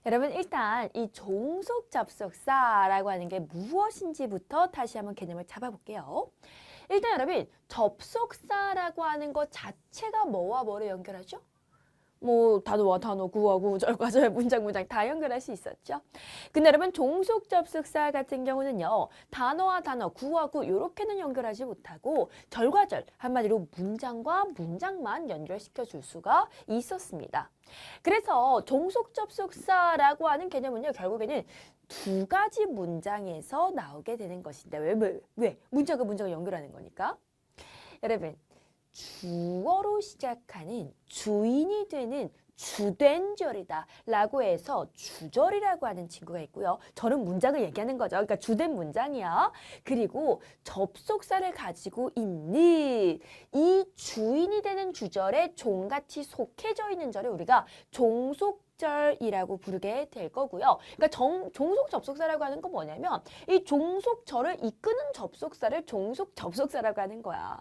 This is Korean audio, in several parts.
여러분 일단 이 종속 접속사라고 하는 게 무엇인지부터 다시 한번 개념을 잡아볼게요. 일단 여러분 접속사라고 하는 것 자체가 뭐와 뭐를 연결하죠? 뭐 단어와 단어, 구와 구, 절과 절, 문장 다 연결할 수 있었죠. 근데 여러분 종속 접속사 같은 경우는요. 단어와 단어, 구와 구 이렇게는 연결하지 못하고 절과 절, 한마디로 문장과 문장만 연결시켜 줄 수가 있었습니다. 그래서 종속 접속사라고 하는 개념은요. 결국에는 두 가지 문장에서 나오게 되는 것인데 왜? 문장과 문장을 연결하는 거니까. 여러분 주어로 시작하는 주인이 되는 주된절이다 라고 해서 주절이라고 하는 친구가 있고요. 저는 문장을 얘기하는 거죠. 그러니까 주된 문장이야. 그리고 접속사를 가지고 있는 이 주인이 되는 주절에 종같이 속해져 있는 절을 우리가 종속절이라고 부르게 될 거고요. 그러니까 종속 접속사라고 하는 건 뭐냐면 이 종속절을 이끄는 접속사를 종속 접속사라고 하는 거야.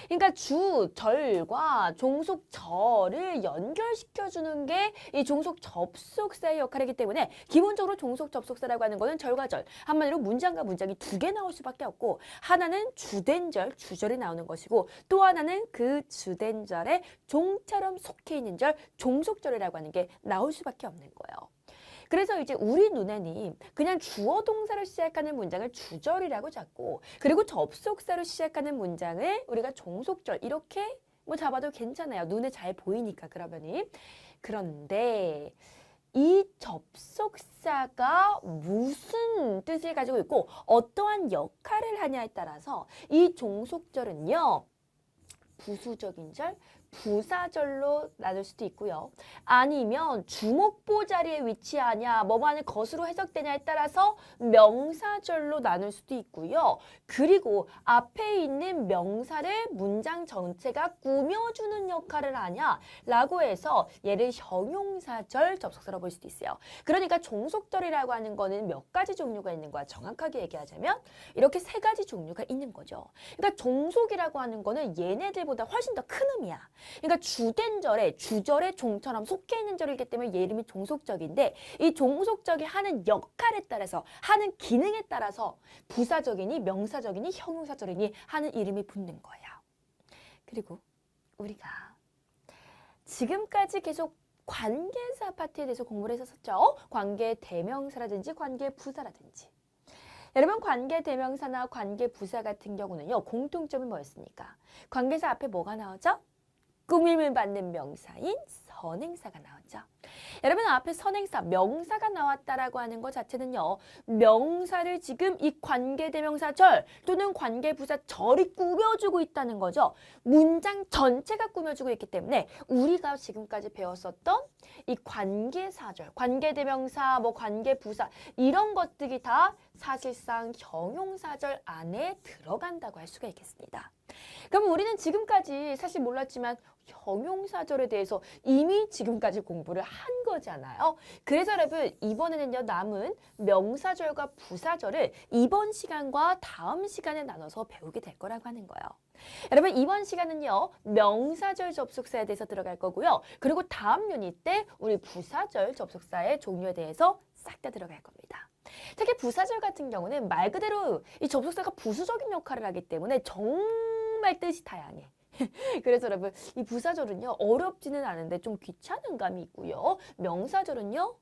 그러니까 주, 절과 종속절을 연결시켜주는 게 이 종속 접속사의 역할이기 때문에 기본적으로 종속 접속사라고 하는 거는 절과 절, 한마디로 문장과 문장이 두 개 나올 수밖에 없고 하나는 주된 절, 주절이 나오는 것이고 또 하나는 그 주된 절에 종처럼 속해 있는 절, 종속절이라고 하는 게 나올 수밖에 없는 거예요. 그래서 이제 우리 눈에는 그냥 주어 동사로 시작하는 문장을 주절이라고 잡고 그리고 접속사로 시작하는 문장을 우리가 종속절 이렇게 뭐 잡아도 괜찮아요. 눈에 잘 보이니까 그러면은. 그런데 이 접속사가 무슨 뜻을 가지고 있고 어떠한 역할을 하냐에 따라서 이 종속절은요. 부수적인 절, 부사절로 나눌 수도 있고요. 아니면 주목보 자리에 위치하냐, 뭐만을 것으로 해석되냐에 따라서 명사절로 나눌 수도 있고요. 그리고 앞에 있는 명사를 문장 전체가 꾸며주는 역할을 하냐라고 해서 얘를 형용사절 접속사로 볼 수도 있어요. 그러니까 종속절이라고 하는 거는 몇 가지 종류가 있는 거야. 정확하게 얘기하자면 이렇게 세 가지 종류가 있는 거죠. 그러니까 종속이라고 하는 거는 얘네들보다 훨씬 더 큰 의미야. 그러니까 주된 절에 주절의 종처럼 속해 있는 절이기 때문에 얘 이름이 종속적인데 이 종속적이 하는 역할에 따라서 하는 기능에 따라서 부사적이니 명사적이니 형용사적이니 하는 이름이 붙는 거예요. 그리고 우리가 지금까지 계속 관계사 파트에 대해서 공부를 했었죠. 관계 대명사라든지 관계 부사라든지. 여러분 관계 대명사나 관계 부사 같은 경우는요. 공통점이 뭐였습니까? 관계사 앞에 뭐가 나오죠? 꾸밈을 받는 명사인 선행사가 나오죠. 여러분 앞에 선행사, 명사가 나왔다라고 하는 것 자체는요. 명사를 지금 이 관계대명사 절 또는 관계부사 절이 꾸며주고 있다는 거죠. 문장 전체가 꾸며주고 있기 때문에 우리가 지금까지 배웠었던 이 관계사절, 관계대명사, 뭐 관계부사 이런 것들이 다 사실상 형용사절 안에 들어간다고 할 수가 있겠습니다. 그럼 우리는 지금까지 사실 몰랐지만 형용사절에 대해서 이미 지금까지 공부를 한 거잖아요. 그래서 여러분 이번에는요 남은 명사절과 부사절을 이번 시간과 다음 시간에 나눠서 배우게 될 거라고 하는 거예요. 여러분 이번 시간은요 명사절 접속사에 대해서 들어갈 거고요. 그리고 다음 유닛 때 우리 부사절 접속사의 종류에 대해서 싹 다 들어갈 겁니다. 특히 부사절 같은 경우는 말 그대로 이 접속사가 부수적인 역할을 하기 때문에 정말 뜻이 다양해. 그래서 여러분 이 부사절은요 어렵지는 않은데 좀 귀찮은 감이 있고요. 명사절은요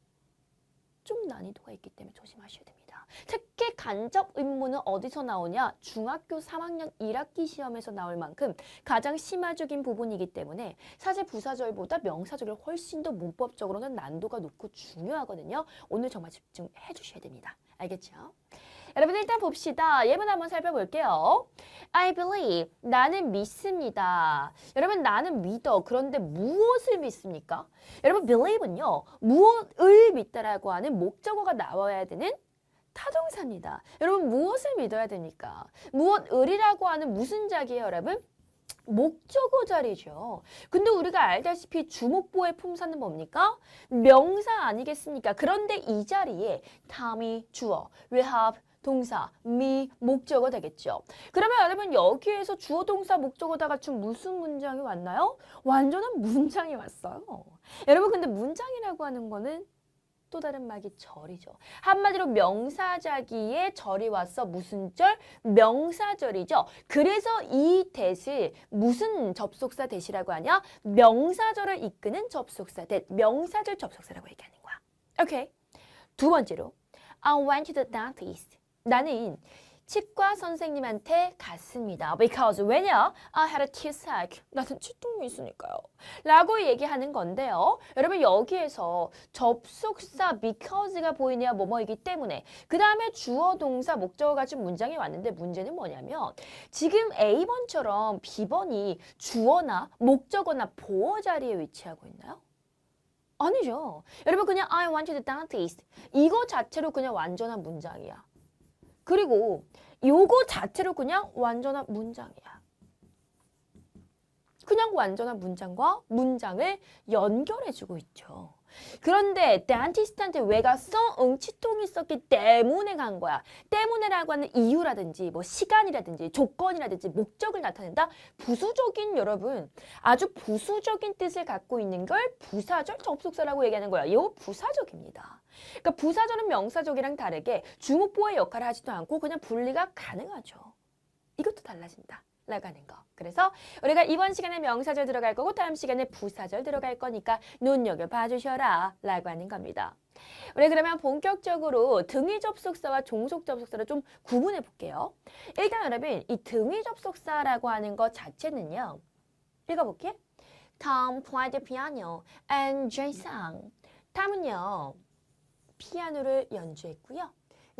좀 난이도가 있기 때문에 조심하셔야 됩니다. 특히 간접 의문은 어디서 나오냐? 중학교 3학년 1학기 시험에서 나올 만큼 가장 심화적인 부분이기 때문에 사실 부사절보다 명사절이 훨씬 더 문법적으로는 난도가 높고 중요하거든요. 오늘 정말 집중해 주셔야 됩니다. 알겠죠? 여러분 일단 봅시다. 예문 한번 살펴볼게요. I believe. 나는 믿습니다. 여러분 나는 믿어. 그런데 무엇을 믿습니까? 여러분 believe는요. 무엇을 믿다라고 하는 목적어가 나와야 되는 타동사입니다. 여러분 무엇을 믿어야 됩니까? 무엇을이라고 하는 무슨 자기예요 여러분? 목적어 자리죠. 근데 우리가 알다시피 주목보의 품사는 뭡니까? 명사 아니겠습니까? 그런데 이 자리에 탐이 주어, 외합, 동사, 미, 목적어 되겠죠. 그러면 여러분 여기에서 주어, 동사, 목적어 다 갖춘 무슨 문장이 왔나요? 완전한 문장이 왔어요. 여러분 근데 문장이라고 하는 거는 또 다른 말이 절이죠. 한마디로 명사자기에 절이 왔어. 무슨 절? 명사절이죠. 그래서 이 대시 무슨 접속사 대시라고 하냐? 명사절을 이끄는 접속사 대, 명사절 접속사라고 얘기하는 거야. 오케이. 두 번째로 I went to the dentist. 나는 치과 선생님한테 갔습니다. Because 왜냐? I had a toothache. 나는 치통이 있으니까요. 라고 얘기하는 건데요. 여러분 여기에서 접속사 because가 보이냐 뭐뭐이기 때문에 그 다음에 주어 동사 목적어 가진 문장이 왔는데 문제는 뭐냐면 지금 A번처럼 B번이 주어나 목적어나 보어 자리에 위치하고 있나요? 아니죠. 여러분 그냥 I went to the dentist. 이거 자체로 그냥 완전한 문장이야. 그리고 요거 자체로 그냥 완전한 문장이야. 그냥 완전한 문장과 문장을 연결해주고 있죠. 그런데 dentist한테 왜 갔어? 치통이 있었기 때문에 간 거야. 때문에라고 하는 이유라든지 뭐 시간이라든지 조건이라든지 목적을 나타낸다. 부수적인 여러분 아주 부수적인 뜻을 갖고 있는 걸 부사절 접속사라고 얘기하는 거야. 이거 부사적입니다. 그러니까 부사절은 명사적이랑 다르게 주목보의 역할을 하지도 않고 그냥 분리가 가능하죠. 이것도 달라진다. 라고 하는 거. 그래서 우리가 이번 시간에 명사절 들어갈 거고 다음 시간에 부사절 들어갈 거니까 눈여겨봐 주셔라 라고 하는 겁니다. 우리 그러면 본격적으로 등위 접속사와 종속 접속사를 좀 구분해 볼게요. 일단 여러분 이 등위 접속사라고 하는 것 자체는요. 읽어볼게. Tom played the piano and Jay sang. 탐은요. 피아노를 연주했고요.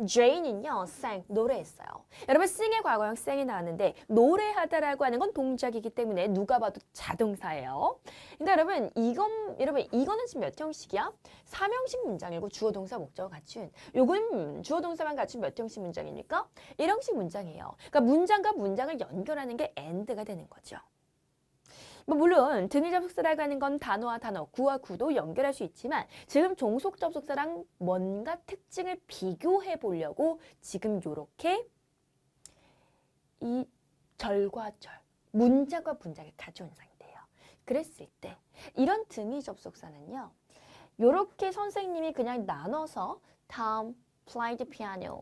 Jane은요, sang, 노래했어요. 여러분, sing의 과거형 sing이 나왔는데 노래하다라고 하는 건 동작이기 때문에 누가 봐도 자동사예요. 근데 여러분, 이거는 지금 몇 형식이야? 3형식 문장이고 주어, 동사, 목적어 갖춘. 요건 주어, 동사만 갖춘 몇 형식 문장입니까? 1형식 문장이에요. 그러니까 문장과 문장을 연결하는 게 and가 되는 거죠. 물론 등위 접속사라고 하는 건 단어와 단어, 구와 구도 연결할 수 있지만 지금 종속 접속사랑 뭔가 특징을 비교해 보려고 지금 요렇게 이 절과 절, 문장과 문장을 가져온 상태예요. 그랬을 때 이런 등위 접속사는요. 요렇게 선생님이 그냥 나눠서 Tom played the piano.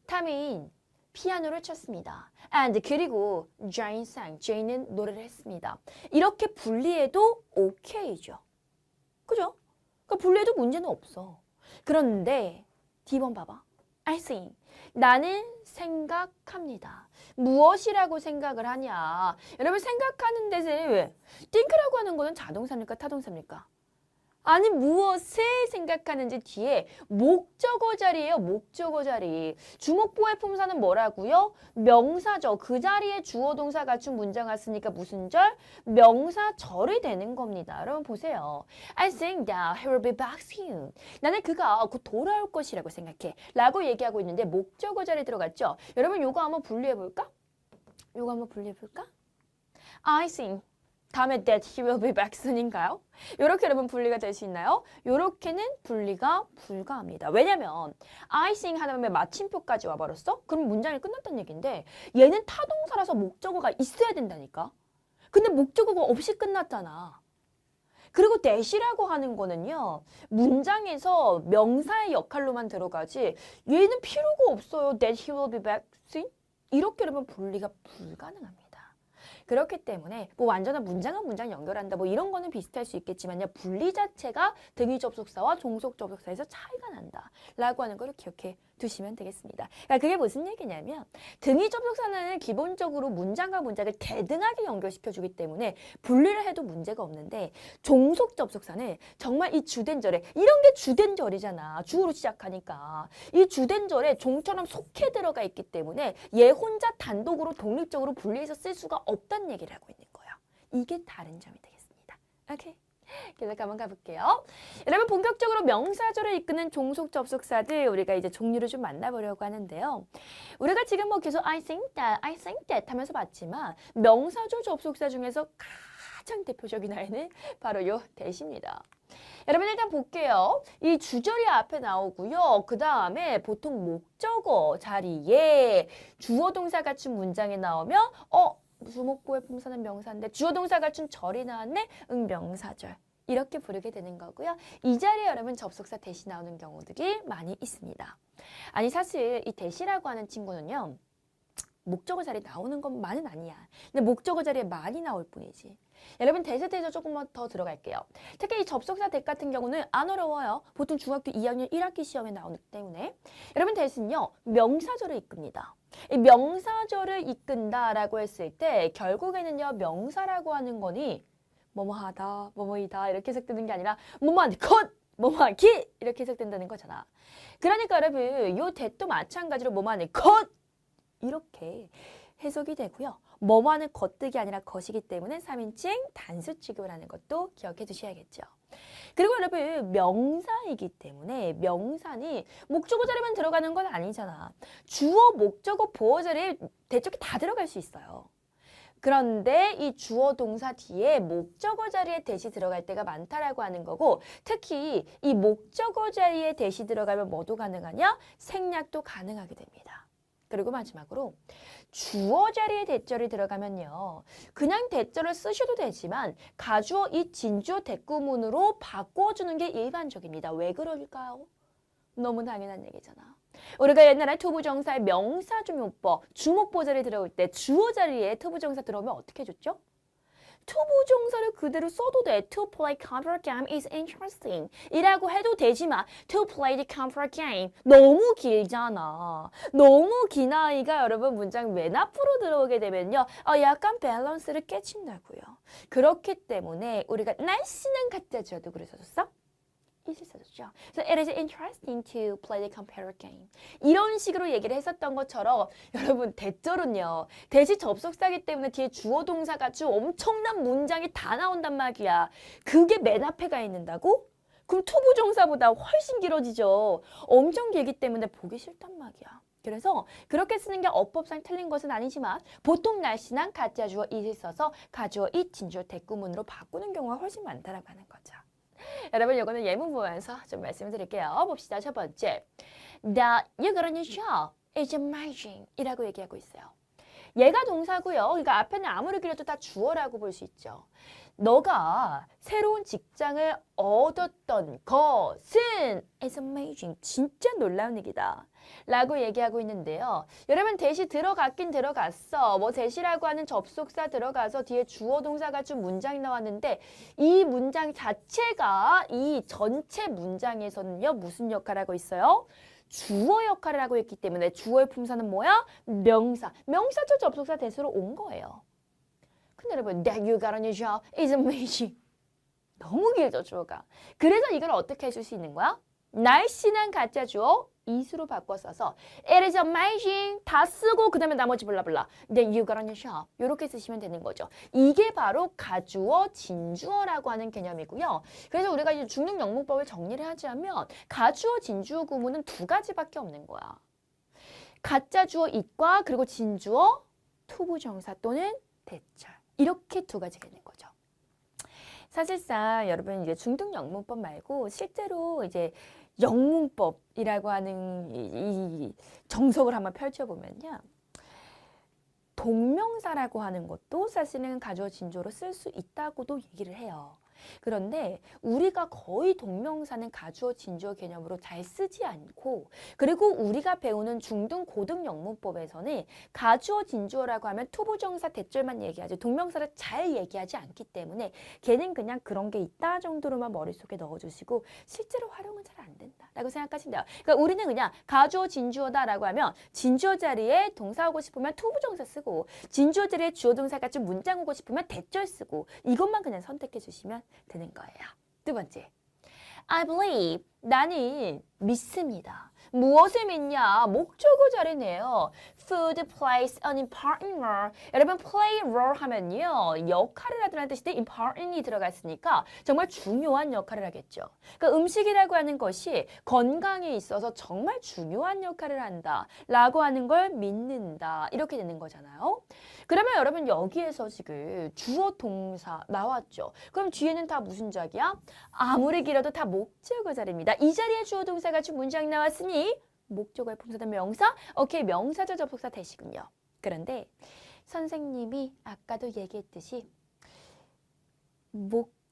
탐이 피아노를 쳤습니다. And 그리고 Jane sang. Jane은 노래를 했습니다. 이렇게 분리해도 오케이죠. 그죠? 그러니까 분리해도 문제는 없어. 그런데 D번 봐봐. I think. 나는 생각합니다. 무엇이라고 생각을 하냐. 여러분 생각하는 데서 왜? think라고 하는 거는 자동사입니까? 타동사입니까? 아니 무엇을 생각하는지 뒤에 목적어 자리예요. 목적어 자리. 주목보의 품사는 뭐라고요? 명사죠. 그 자리에 주어 동사 갖춘 문장 왔으니까 무슨 절? 명사절이 되는 겁니다. 여러분 보세요. I think that he will be back soon. 나는 그가 곧 돌아올 것이라고 생각해. 라고 얘기하고 있는데 목적어 자리에 들어갔죠. 여러분 요거 한번 분리해볼까? 요거 한번 분리해볼까? I think 다음에 that he will be back soon인가요? 이렇게 여러분 분리가 될 수 있나요? 이렇게는 분리가 불가합니다. 왜냐면 I think 하다 보면 마침표까지 와버렸어? 그럼 문장이 끝났다는 얘기인데 얘는 타동사라서 목적어가 있어야 된다니까. 근데 목적어가 없이 끝났잖아. 그리고 that이라고 하는 거는요. 문장에서 명사의 역할로만 들어가지 얘는 필요가 없어요. that he will be back soon? 이렇게 여러분 분리가 불가능합니다. 그렇기 때문에 뭐 완전한 문장은 문장 연결한다 뭐 이런 거는 비슷할 수 있겠지만요. 분리 자체가 등위 접속사와 종속 접속사에서 차이가 난다 라고 하는 걸 기억해 두시면 되겠습니다. 그러니까 그게 무슨 얘기냐면 등위 접속사는 기본적으로 문장과 문장을 대등하게 연결시켜 주기 때문에 분리를 해도 문제가 없는데 종속 접속사는 정말 이 주된 절에 이런 게 주된 절이잖아. 주어로 시작하니까 이 주된 절에 종처럼 속해 들어가 있기 때문에 얘 혼자 단독으로 독립적으로 분리해서 쓸 수가 없다는 얘기를 하고 있는 거예요. 이게 다른 점이 되겠습니다. 오케이. 계속 한번 가볼게요. 여러분 본격적으로 명사절을 이끄는 종속 접속사들 우리가 이제 종류를 좀 만나보려고 하는데요. 우리가 지금 뭐 계속 I think that 하면서 봤지만 명사절 접속사 중에서 가장 대표적인 아이는 바로 요 that입니다. 여러분 일단 볼게요. 이 주절이 앞에 나오고요. 그 다음에 보통 목적어 자리에 주어 동사 갖춘 문장에 나오면 주목보의 품사는 명사인데 주어 동사 갖춘 절이 나왔네? 명사절. 이렇게 부르게 되는 거고요. 이 자리에 여러분 접속사 대시 나오는 경우들이 많이 있습니다. 아니 사실 이 대시라고 하는 친구는요. 목적어 자리에 나오는 것만은 아니야. 근데 목적어 자리에 많이 나올 뿐이지. 여러분 대세 대해서 조금만 더 들어갈게요. 특히 이 접속사 대 같은 경우는 안 어려워요. 보통 중학교 2학년 1학기 시험에 나오기 때문에. 여러분 대신요. 명사절을 이끕니다. 이 명사절을 이끈다라고 했을 때 결국에는요. 명사라고 하는 거니 뭐뭐하다, 뭐뭐이다 이렇게 해석되는 게 아니라 뭐뭐한 것, 뭐뭐하기 이렇게 해석된다는 거잖아. 그러니까 여러분 요 대도 마찬가지로 뭐뭐하는 것 이렇게 해석이 되고요. 뭐뭐하는 겉뜨기 아니라 것이기 때문에 3인칭 단수 취급을 하는 것도 기억해 두셔야겠죠. 그리고 여러분 명사이기 때문에 명사니 목적어 자리만 들어가는 건 아니잖아. 주어, 목적어, 보어 자리에 대쪽에 다 들어갈 수 있어요. 그런데 이 주어 동사 뒤에 목적어 자리에 대시 들어갈 때가 많다라고 하는 거고 특히 이 목적어 자리에 대시 들어가면 뭐도 가능하냐? 생략도 가능하게 됩니다. 그리고 마지막으로 주어 자리에 대절이 들어가면요. 그냥 대절을 쓰셔도 되지만 가주어 이 진주어 대구문으로 바꿔주는 게 일반적입니다. 왜 그럴까요? 너무 당연한 얘기잖아. 우리가 옛날에 투부정사의 명사중용법, 주목보 자리에 들어올 때 주어 자리에 투부정사 들어오면 어떻게 해줬죠? 투부정사를 그대로 써도 돼. To play computer game is interesting. 이라고 해도 되지만 To play the computer game 너무 길잖아. 너무 긴 아이가 여러분 문장 맨 앞으로 들어오게 되면요. 약간 밸런스를 깨친다고요. 그렇기 때문에 우리가 날씬한 갖다 줘도 그래서 줬어? 이슬 써줬죠. So it is interesting to play the computer game. 이런 식으로 얘기를 했었던 것처럼 여러분 대절은요. 대시 접속사기 때문에 뒤에 주어 동사가 아주 엄청난 문장이 다 나온단 말이야. 그게 맨 앞에 가 있는다고? 그럼 투부정사보다 훨씬 길어지죠. 엄청 길기 때문에 보기 싫단 말이야. 그래서 그렇게 쓰는 게 어법상 틀린 것은 아니지만 보통 날씬한 가짜 주어 it을 써서 가주어 it 진주어 대구문으로 바꾸는 경우가 훨씬 많다라고 하는 거죠. 여러분 이거는 예문 보면서 좀 말씀을 드릴게요. 봅시다. 첫 번째. That you got a new job is amazing 이라고 얘기하고 있어요. 얘가 동사고요. 그러니까 앞에는 아무리 길어도 다 주어라고 볼 수 있죠. 너가 새로운 직장을 얻었던 것은 is amazing. 진짜 놀라운 얘기다. 라고 얘기하고 있는데요. 여러분 대시 들어갔긴 들어갔어. 뭐 대시라고 하는 접속사 들어가서 뒤에 주어 동사가 좀 문장이 나왔는데 이 문장 자체가 이 전체 문장에서는요. 무슨 역할을 하고 있어요? 주어 역할을 하고 있기 때문에 주어의 품사는 뭐야? 명사. 명사절 접속사 대수로 온 거예요. 근데 여러분, that you got a new job is amazing. 너무 길죠, 주어가. 그래서 이걸 어떻게 해줄 수 있는 거야? 날씬한 가짜 주어 is로 바꿔 써서 it is amazing 다 쓰고 그 다음에 나머지 블라블라 that you got a new job 이렇게 쓰시면 되는 거죠. 이게 바로 가주어, 진주어라고 하는 개념이고요. 그래서 우리가 이제 중능 영문법을 정리를 하자면 가주어, 진주어 구문은 두 가지밖에 없는 거야. 가짜 주어 it과 그리고 진주어 투부정사 또는 대절 이렇게 두 가지가 있는 거죠. 사실상 여러분 이제 중등 영문법 말고 실제로 이제 영문법이라고 하는 이 정석을 한번 펼쳐보면요. 동명사라고 하는 것도 사실은 가주어 진주어로 쓸 수 있다고도 얘기를 해요. 그런데 우리가 거의 동명사는 가주어 진주어 개념으로 잘 쓰지 않고 그리고 우리가 배우는 중등 고등 영문법에서는 가주어 진주어라고 하면 투부정사 대절만 얘기하지 동명사를 잘 얘기하지 않기 때문에 걔는 그냥 그런 게 있다 정도로만 머릿속에 넣어주시고 실제로 활용은 잘 안 된다라고 생각하시면 돼요. 그러니까 우리는 그냥 가주어 진주어다라고 하면 진주어 자리에 동사 오고 싶으면 투부정사 쓰고 진주어 자리에 주어 동사가 좀 문장 오고 싶으면 대절 쓰고 이것만 그냥 선택해 주시면 되는 거예요. 두 번째, I believe, 나는 믿습니다. 무엇을 믿냐? 목적어 자리네요. Food plays an important role. 여러분, play role 하면요. 역할을 하다는 뜻인데 important이 들어갔으니까 정말 중요한 역할을 하겠죠. 그러니까 음식이라고 하는 것이 건강에 있어서 정말 중요한 역할을 한다. 라고 하는 걸 믿는다. 이렇게 되는 거잖아요. 그러면 여러분 여기에서 지금 주어 동사 나왔죠. 그럼 뒤에는 다 무슨 자리야? 아무리 길어도 다 목적어 자리입니다. 이 자리에 주어 동사가 준 문장 나왔으니 목적어의 품사된 명사? 오케이, 명사절 접속사 대시군요. 그런데 선생님이 아까도 얘기했듯이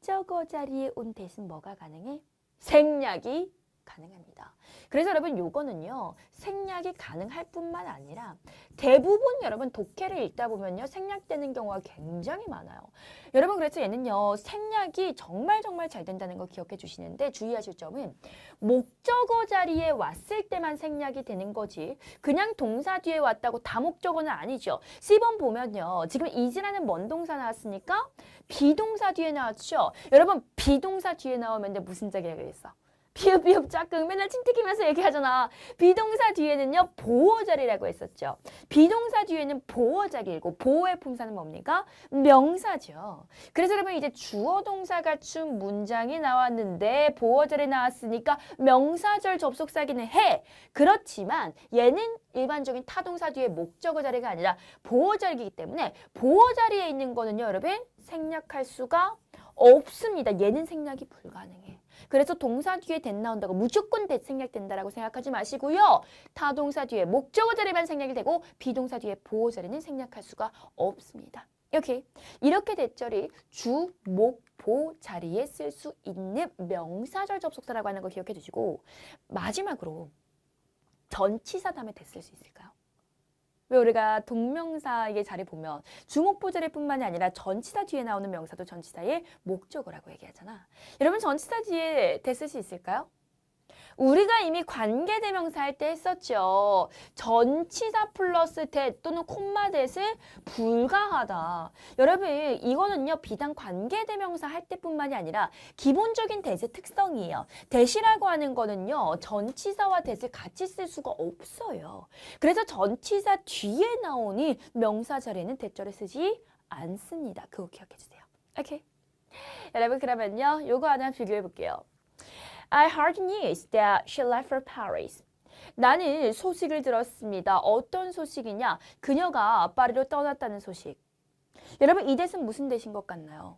목적어 자리에 온 대신 뭐가 가능해? 생략이 가능합니다. 그래서 여러분 요거는요. 생략이 가능할 뿐만 아니라 대부분 여러분 독해를 읽다 보면요. 생략되는 경우가 굉장히 많아요. 여러분 그래서 얘는요. 생략이 정말 잘 된다는 거 기억해 주시는데 주의하실 점은 목적어 자리에 왔을 때만 생략이 되는 거지 그냥 동사 뒤에 왔다고 다 목적어는 아니죠. C번 보면요. 지금 is라는 먼 동사 나왔으니까 비동사 뒤에 나왔죠. 여러분 비동사 뒤에 나오면 무슨 자리가 되겠어? 비읍 짝꿍 맨날 침튀기면서 얘기하잖아. 비동사 뒤에는요. 보호 자리라고 했었죠. 비동사 뒤에는 보호 자리이고 보호의 품사는 뭡니까? 명사죠. 그래서 여러분 이제 주어 동사 갖춘 문장이 나왔는데 보호 자리 나왔으니까 명사절 접속사기는 해. 그렇지만 얘는 일반적인 타동사 뒤에 목적어 자리가 아니라 보호 자리이기 때문에 보호 자리에 있는 거는요. 여러분 생략할 수가 없습니다. 얘는 생략이 불가능해. 그래서 동사 뒤에 that 나온다고 무조건 that 생략된다라고 생각하지 마시고요. 타동사 뒤에 목적어 자리만 생략이 되고 비동사 뒤에 보호 자리는 생략할 수가 없습니다. 이렇게 대절이 주, 목, 보 자리에 쓸 수 있는 명사절 접속사라고 하는 거 기억해 두시고 마지막으로 전치사 다음에 that 쓸 수 있을까요? 왜 우리가 동명사의 자리 보면 주목보 자리뿐만이 아니라 전치사 뒤에 나오는 명사도 전치사의 목적어라고 얘기하잖아. 여러분 전치사 뒤에 that 쓸 수 있을까요? 우리가 이미 관계대명사 할 때 했었죠. 전치사 플러스 that 또는 콤마 that은 불가하다. 여러분 이거는요. 비단 관계대명사 할 때뿐만이 아니라 기본적인 that의 특성이에요. that이라고 하는 거는요. 전치사와 that을 같이 쓸 수가 없어요. 그래서 전치사 뒤에 나오니 명사 자리에는 that절을 쓰지 않습니다. 그거 기억해 주세요. 오케이. 여러분 그러면요. 요거 하나 비교해 볼게요. I heard news that she left for Paris. 나는 소식을 들었습니다. 어떤 소식이냐? 그녀가 파리로 떠났다는 소식. 여러분 이 that은 무슨 that인 것 같나요?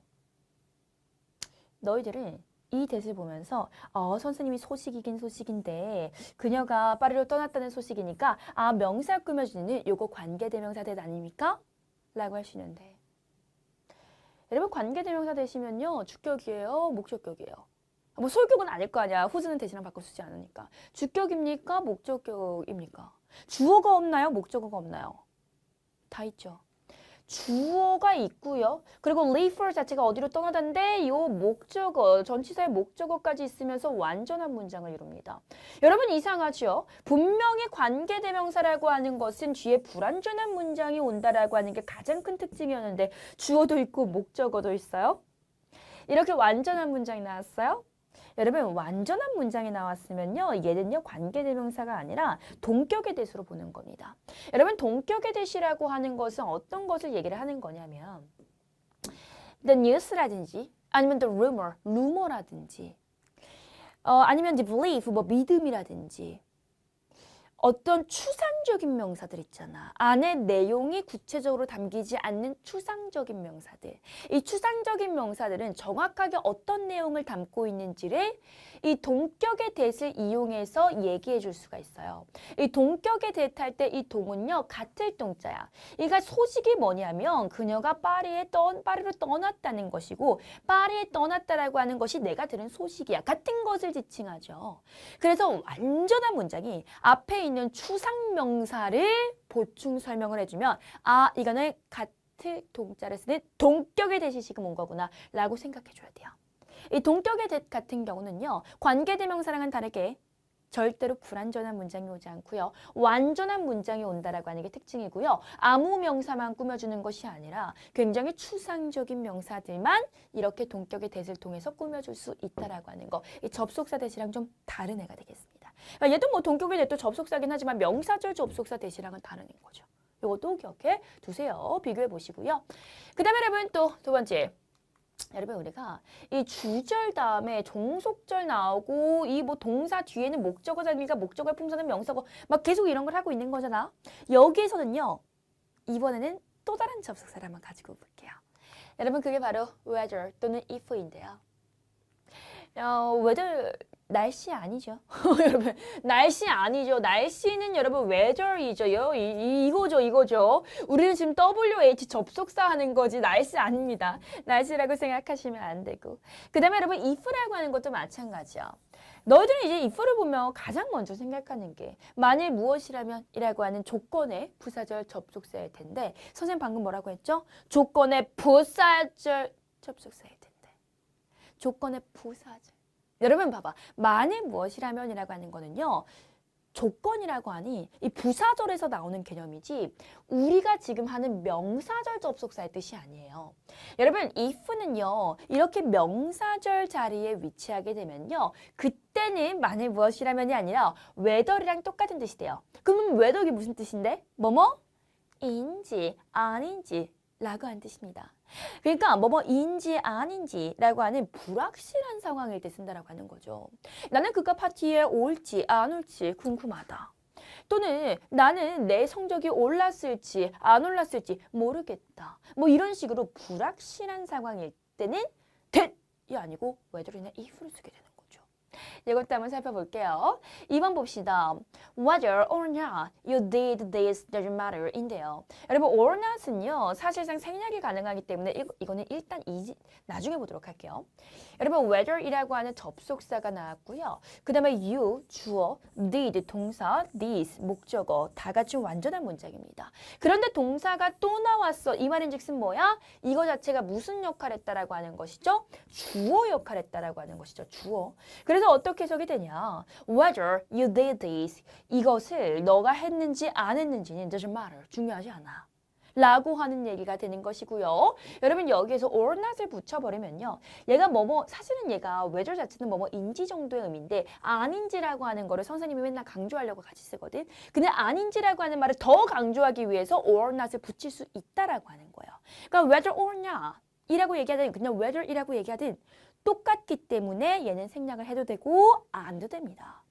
너희들은 이 that을 보면서 선생님이 소식이긴 소식인데 그녀가 파리로 떠났다는 소식이니까 명사 꾸며주는 요거 관계대명사 that 아닙니까? 라고 하시는데 여러분 관계대명사 되시면요. 주격이에요? 목적격이에요? 뭐 소유격은 아닐 거 아니야. 후즈는 대신랑 바꿔 쓰지 않으니까. 주격입니까? 목적격입니까? 주어가 없나요? 목적어가 없나요? 다 있죠. 주어가 있고요. 그리고 leave for 자체가 어디로 떠나다는데 요 목적어, 전치사의 목적어까지 있으면서 완전한 문장을 이룹니다. 여러분 이상하죠? 분명히 관계대명사라고 하는 것은 뒤에 불완전한 문장이 온다라고 하는 게 가장 큰 특징이었는데 주어도 있고 목적어도 있어요. 이렇게 완전한 문장이 나왔어요. 여러분 완전한 문장이 나왔으면요. 얘는요. 관계대명사가 아니라 동격의 대수로 보는 겁니다. 여러분 동격의 대시라고 하는 것은 어떤 것을 얘기를 하는 거냐면 the news라든지 아니면 the rumor, 루머라든지 아니면 the belief, 뭐 믿음이라든지 어떤 추상적인 명사들 있잖아. 안에 내용이 구체적으로 담기지 않는 추상적인 명사들. 이 추상적인 명사들은 정확하게 어떤 내용을 담고 있는지를 이 동격의 that을 이용해서 얘기해 줄 수가 있어요. 이 동격의 that 할 때 이 동은요. 같을 동자야. 그러니까 소식이 뭐냐면 그녀가 파리로 떠났다는 것이고 파리에 떠났다라고 하는 것이 내가 들은 소식이야. 같은 것을 지칭하죠. 그래서 완전한 문장이 앞에 있는 추상명사를 보충 설명을 해주면 이거는 같을 동자를 쓰는 동격의 that이 지금 온 거구나 라고 생각해줘야 돼요. 이 동격의 that 같은 경우는요. 관계대명사랑은 다르게 절대로 불완전한 문장이 오지 않고요. 완전한 문장이 온다라고 하는 게 특징이고요. 아무 명사만 꾸며주는 것이 아니라 굉장히 추상적인 명사들만 이렇게 동격의 that을 통해서 꾸며줄 수 있다라고 하는 거. 이 접속사 that이랑 좀 다른 애가 되겠습니다. 얘도 뭐 동격의 that도 접속사긴 하지만 명사절 접속사 that이랑은 다른 애인 거죠. 이것도 기억해 두세요. 비교해 보시고요. 그 다음에 여러분 또 두 번째. 여러분 우리가 이 주절 다음에 종속절 나오고 이 뭐 동사 뒤에는 목적어 자리가 목적어의 품사는 명사고 막 계속 이런 걸 하고 있는 거잖아. 여기에서는요. 이번에는 또 다른 접속사를 한번 가지고 볼게요. 여러분 그게 바로 whether 또는 if인데요. weather 날씨 아니죠. 여러분, 날씨 아니죠. 날씨는 여러분 weather이죠. 이거죠. 우리는 지금 WH 접속사 하는 거지 날씨 아닙니다. 날씨라고 생각하시면 안 되고. 그 다음에 여러분 if라고 하는 것도 마찬가지야. 너희들은 이제 if를 보면 가장 먼저 생각하는 게 만일 무엇이라면 이라고 하는 조건의 부사절 접속사일 텐데 선생님 방금 뭐라고 했죠? 조건의 부사절 접속사일 텐데. 조건의 부사절. 여러분 봐봐. 만일 무엇이라면이라고 하는 거는요. 조건이라고 하니 이 부사절에서 나오는 개념이지 우리가 지금 하는 명사절 접속사의 뜻이 아니에요. 여러분 if는요. 이렇게 명사절 자리에 위치하게 되면요. 그때는 만일 무엇이라면이 아니라 whether이랑 똑같은 뜻이 돼요. 그러면 whether이 무슨 뜻인데? 뭐뭐인지 아닌지 라고 하는 뜻입니다. 그러니까 뭐뭐인지 아닌지라고 하는 불확실한 상황일 때 쓴다라고 하는 거죠. 나는 그가 파티에 올지 안 올지 궁금하다. 또는 나는 내 성적이 올랐을지 안 올랐을지 모르겠다. 뭐 이런 식으로 불확실한 상황일 때는 that이 아니고 whether이나 if를 쓰게 되는 거죠. 이것도 한번 살펴볼게요. 2번 봅시다. Whether or not you did this doesn't matter 인데요. 여러분 or not은요. 사실상 생략이 가능하기 때문에 이거는 일단 나중에 보도록 할게요. 여러분 whether이라고 하는 접속사가 나왔고요. 그 다음에 you, 주어, did, 동사, this, 목적어 다 같이 완전한 문장입니다. 그런데 동사가 또 나왔어. 이 말인즉슨 뭐야? 이거 자체가 무슨 역할을 했다라고 하는 것이죠? 주어 역할을 했다라고 하는 것이죠. 주어. 그래서 어떻게 해석이 되냐? Whether you did this. 이것을 너가 했는지 안 했는지는 doesn't matter. 중요하지 않아. 라고 하는 얘기가 되는 것이고요. 여러분 여기에서 or not을 붙여버리면요. 얘가 사실은 얘가 whether 자체는 뭐뭐인지 정도의 의미인데 아닌지라고 하는 거를 선생님이 맨날 강조하려고 같이 쓰거든. 근데 아닌지라고 하는 말을 더 강조하기 위해서 or not을 붙일 수 있다라고 하는 거예요. 그러니까 whether or not 이라고 얘기하든 그냥 whether이라고 얘기하든 똑같기 때문에 얘는 생략을 해도 되고 안 해도 됩니다.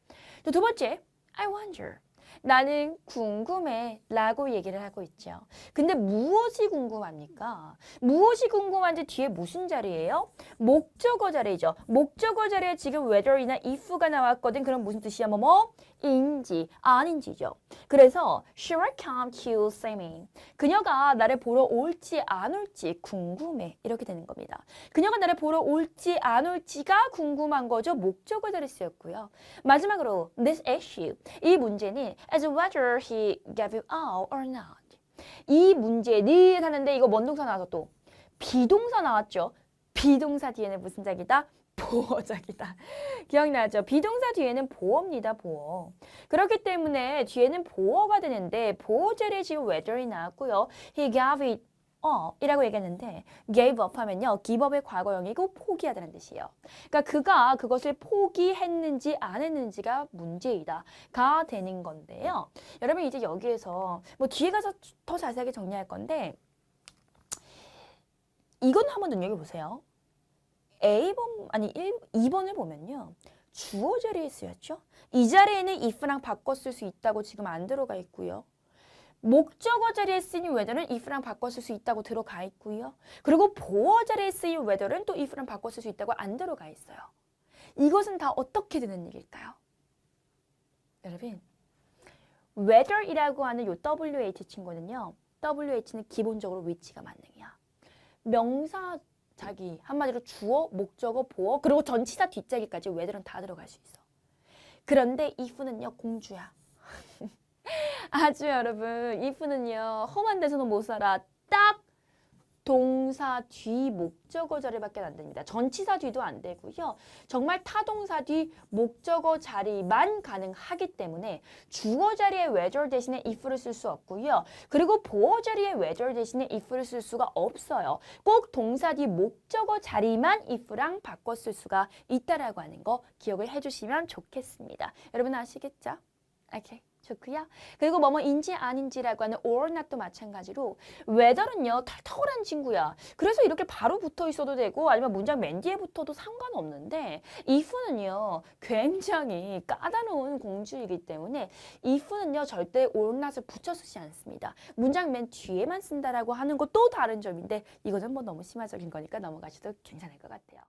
또 두 번째, I wonder. 나는 궁금해 라고 얘기를 하고 있죠. 근데 무엇이 궁금합니까? 무엇이 궁금한지 뒤에 무슨 자리예요? 목적어 자리죠. 목적어 자리에 지금 whether이나 if가 나왔거든. 그럼 무슨 뜻이야? 인지 아닌지죠. 그래서 She will come to see me. 그녀가 나를 보러 올지 안 올지 궁금해. 이렇게 되는 겁니다. 그녀가 나를 보러 올지 안 올지가 궁금한 거죠. 목적어 자리 쓰였고요. 마지막으로 this issue. 이 문제는 as whether he gave you out or not. 이 문제는 하는데 이거 뭔 동사 나와서 또 비동사 나왔죠. 비동사 뒤에는 무슨 작이다? 보어작이다. 기억나죠? 비동사 뒤에는 보어입니다. 보어. 그렇기 때문에 뒤에는 보어가 되는데 보어절에 지금 whether이 나왔고요. He gave it 이라고 얘기했는데 gave up 하면요. give up의 과거형이고 포기하다는 뜻이에요. 그러니까 그가 그것을 포기했는지 안 했는지가 문제이다. 가 되는 건데요. 여러분 이제 여기에서 뒤에 가서 더 자세하게 정리할 건데 이건 한번 눈여겨보세요. 2번을 보면요. 주어 자리에 쓰였죠. 이 자리에는 if랑 바꿔 쓸 수 있다고 지금 안 들어가 있고요. 목적어 자리에 쓰인 whether는 if랑 바꿔 쓸 수 있다고 들어가 있고요. 그리고 보어 자리에 쓰인 whether는 또 if랑 바꿔 쓸 수 있다고 안 들어가 있어요. 이것은 다 어떻게 되는 얘기일까요? 여러분, whether이라고 하는 요 WH 친구는요. WH는 기본적으로 위치가 만능이야. 명사 자기, 한마디로 주어, 목적어, 보어, 그리고 전치사 뒷자기까지 whether는 다 들어갈 수 있어. 그런데 if는요, 공주야. 아주 여러분, if는요, 험한 데서는 못 살아. 딱 동사 뒤 목적어 자리밖에 안 됩니다. 전치사 뒤도 안 되고요. 정말 타동사 뒤 목적어 자리만 가능하기 때문에 주어 자리에 whether 대신에 if를 쓸 수 없고요. 그리고 보어 자리에 whether 대신에 if를 쓸 수가 없어요. 꼭 동사 뒤 목적어 자리만 if랑 바꿔 쓸 수가 있다라고 하는 거 기억을 해주시면 좋겠습니다. 여러분 아시겠죠? 오케이. 좋고요. 그리고 뭐뭐인지 아닌지라고 하는 or not도 마찬가지로 whether는요 털털한 친구야. 그래서 이렇게 바로 붙어 있어도 되고 아니면 문장 맨 뒤에 붙어도 상관없는데 if는요 굉장히 까다로운 공주이기 때문에 if는요 절대 or not을 붙여 쓰지 않습니다. 문장 맨 뒤에만 쓴다라고 하는 거 또 다른 점인데 이거는 너무 심화적인 거니까 넘어가셔도 괜찮을 것 같아요.